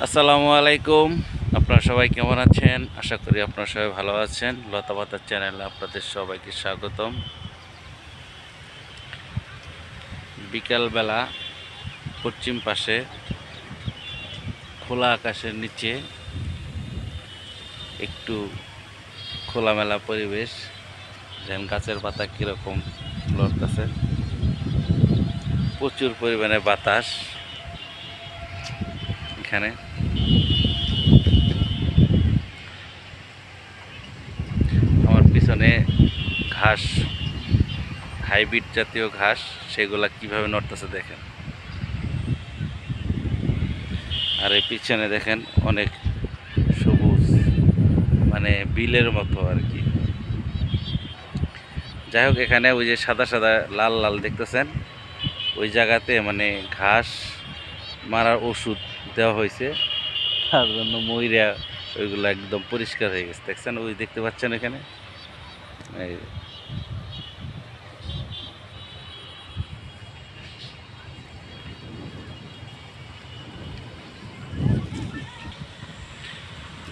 আসসালামু আলাইকুম। আপনারা সবাই কেমন আছেন? আশা করি আপনারা সবাই ভালো আছেন। লতা পাতার চ্যানেলে আপনাদের সবাইকে স্বাগতম। বিকালবেলা পশ্চিম পাশে খোলা আকাশের নিচে একটু খোলামেলা পরিবেশ, যেন গাছের পাতা কীরকম লড়তেছে, প্রচুর পরিমাণে বাতাস এখানে। আমার পিছনে ঘাস, হাইব্রিড জাতীয় ঘাস, সেগুলা কিভাবে নড়তেছে দেখেন। আর এই পিছনে দেখেন অনেক সবুজ, মানে বিলের মতো আর কি। যাই হোক, এখানে ওই যে সাদা সাদা লাল লাল দেখতেছেন, ওই জায়গাতে মানে ঘাস মারার ওষুধ দেওয়া হয়েছে, তার জন্য ময়রা ওইগুলো একদম পরিষ্কার হয়ে গেছে। দেখছেন, ওই দেখতে পাচ্ছেন এখানে। এই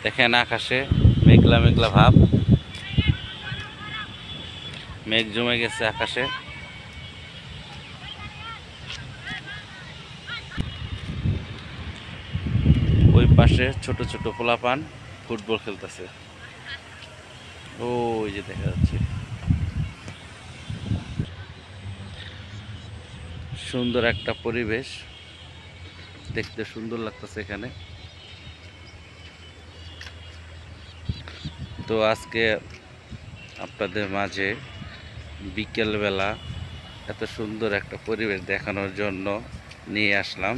দেখেন আকাশে মেঘলা মেঘলা ভাব, মেঘ জমে গেছে আকাশে। ওই পাশে ছোট ছোট পোলাপান ফুটবল খেলতেছে, ওই যে দেখা যাচ্ছে। সুন্দর একটা পরিবেশ, দেখতে সুন্দর লাগতেছে এখানে। তো আজকে আপনাদের মাঝে বিকেলবেলা এত সুন্দর একটা পরিবেশ দেখানোর জন্য নিয়ে আসলাম।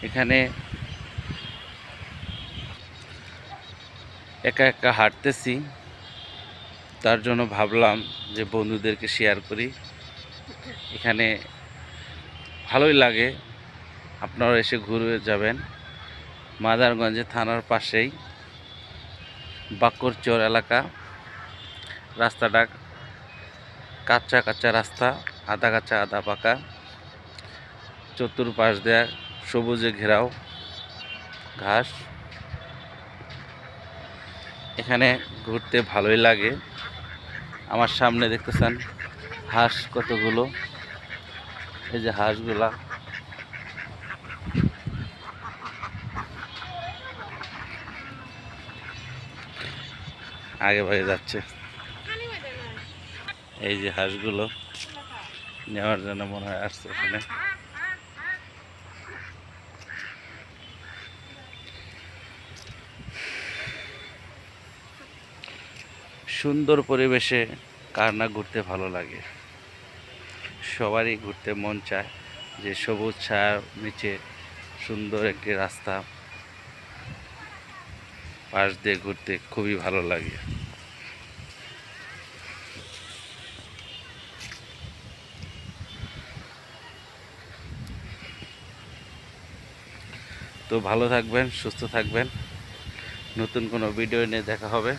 এখানে একা একা হাঁটতেছি, তার জন্য ভাবলাম যে বন্ধুদেরকে শেয়ার করি। এখানে ভালোই লাগে, আপনারা এসে ঘুরে যাবেন। মাদারগঞ্জে থানার পাশেই বাকরচর এলাকা। রাস্তাটা কাঁচা কাঁচা রাস্তা, আধা কাঁচা আধা পাকা, চতুর্পাশ দেয়া সবুজে ঘেরাও ঘাস। এখানে ঘুরতে ভালোই লাগে। আমার সামনে দেখতেছেন হাঁস কতগুলো, এই যে হাঁসগুলা। আগে ভাগে যাচ্ছে, এই যে হাঁসগুলো নেওয়ার জন্য মনে হয় আসছে এখানে। সুন্দর পরিবেশে কার না ঘুরতে ভালো লাগে? সবারই ঘুরতে মন চায় যে সবুজ ছায়ার নিচে সুন্দর একটি রাস্তা, পাশ দিয়ে ঘুরতে খুবই ভালো লাগে। তো ভালো থাকবেন, সুস্থ থাকবেন। নতুন কোনো ভিডিও নিয়ে দেখা হবে।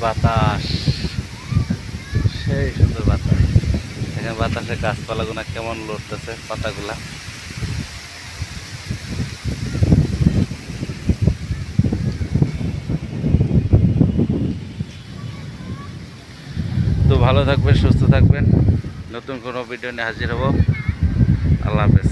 বাতাস, সেই সুন্দর বাতাস। এখানে বাতাসে গাছপালাগুলো কেমন লড়তেছে পাতাগুলা। তো ভালো থাকবেন, সুস্থ থাকবেন। নতুন কোনো ভিডিও নিয়ে হাজির হব। আল্লাহ হাফেজ।